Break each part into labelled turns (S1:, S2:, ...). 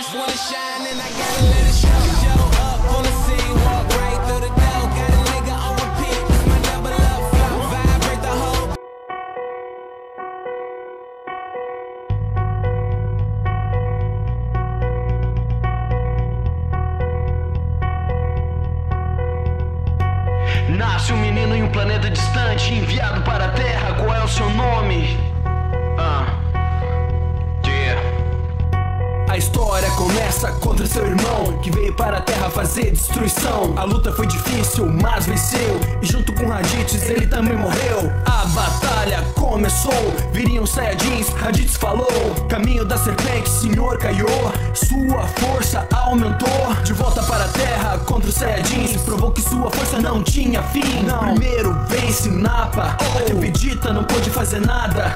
S1: just wanna shine and I gotta let it show. Show up on the scene, walk right through the door. Got a nigga on repeat, it's my double up flow. Vibrate the whole.
S2: Nasce um menino em um planeta distante, enviado para a Terra. Qual é o seu nome?
S3: A história começa contra seu irmão, que veio para a Terra fazer destruição. A luta foi difícil, mas venceu, e junto com Raditz ele também morreu. A batalha começou, viriam Saiyajins, Raditz falou: caminho da serpente, senhor Kaiô. Sua força aumentou, de volta para a Terra contra os Saiyajins. Provou que sua força não tinha fim. Primeiro vence Nappa, até Vegeta não pôde fazer nada.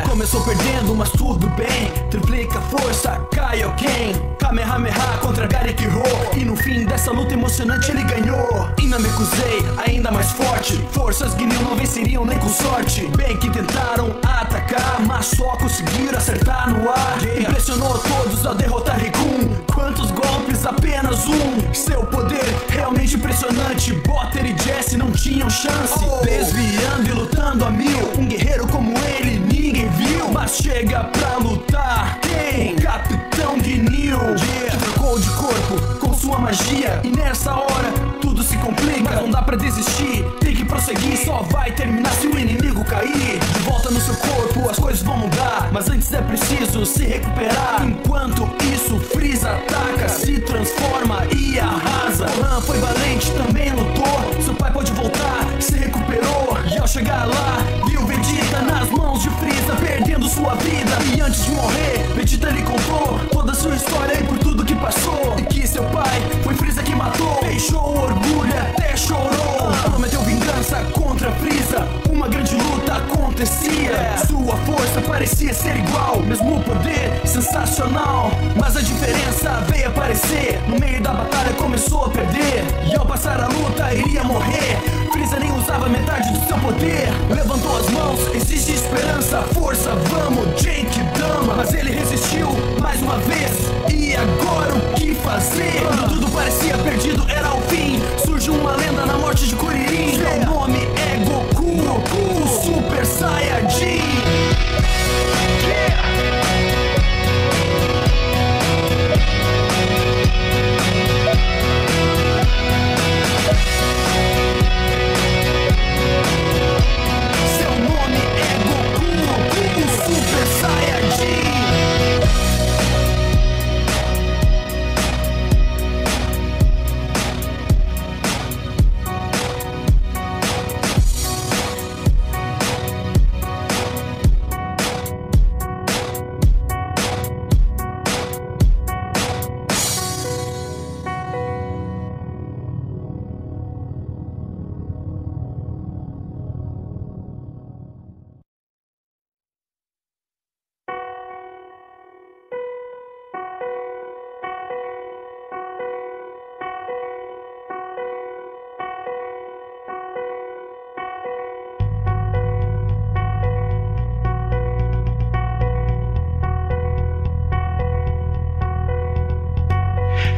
S3: Começou perdendo, mas tudo bem. Triplica a força, Kaioken, Kamehameha contra Garikiro. E no fim dessa luta emocionante ele ganhou. E Namekusei, ainda mais forte. Forças Ginyu não venceriam nem com sorte. Bem que tentaram atacar, mas só conseguiram acertar no ar. Impressionou todos ao derrotar Rikun. Quantos golpes? Apenas um. Seu poder realmente impressionante. Butter e Jesse não tinham chance. Desviando e lutando a mil. Um guerreiro como ele ninguém viu. Mas chega pra lutar quem? Capitão Ginyu, que trocou de corpo com sua magia. E nessa hora tudo se complica, mas não dá pra desistir, tem que prosseguir. Só vai terminar se o inimigo cair. De volta no seu corpo as coisas vão mudar, mas antes é preciso se recuperar. Enquanto isso Freeza ataca, se transforma e arrasa. Gohan foi valente, também lutou. Seu pai pode voltar, se recuperou. E ao chegar lá viu Vegeta nas mãos de Freeza, perdendo sua vida. E antes de morrer Vegeta lhe contou toda a sua história e por tudo que passou. E que seu pai foi Freeza que matou. Deixou o orgulho, até chorou. Prometeu vingança contra Freeza. Uma grande luta acontecia. Sua força parecia ser igual, mesmo poder sensacional. Mas a diferença veio aparecer. No meio da batalha começou a perder. E ao passar a luta iria morrer. Freeza nem usava metade do seu poder. Levantou as mãos, existe esperança. Força, vamos, Genkidama. Mas ele resistiu mais uma vez. E agora o que fazer? Quando tudo parecia perdido era o fim. Surge uma lenda na morte de Kuririn. Seu nome é Goku, o Super Saiyajin.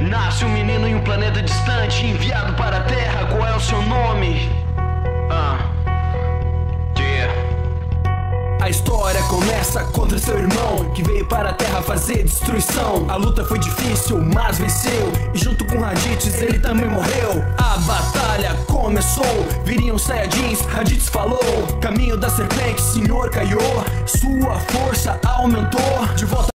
S2: Nasce um menino em um planeta distante, enviado para a Terra. Qual é o seu nome?
S3: A história começa contra seu irmão, que veio para a Terra fazer destruição. A luta foi difícil, mas venceu, e junto com Raditz ele também morreu. A batalha começou, viriam Saiyajins, Raditz falou: caminho da serpente, senhor Kaiô. Sua força aumentou, de volta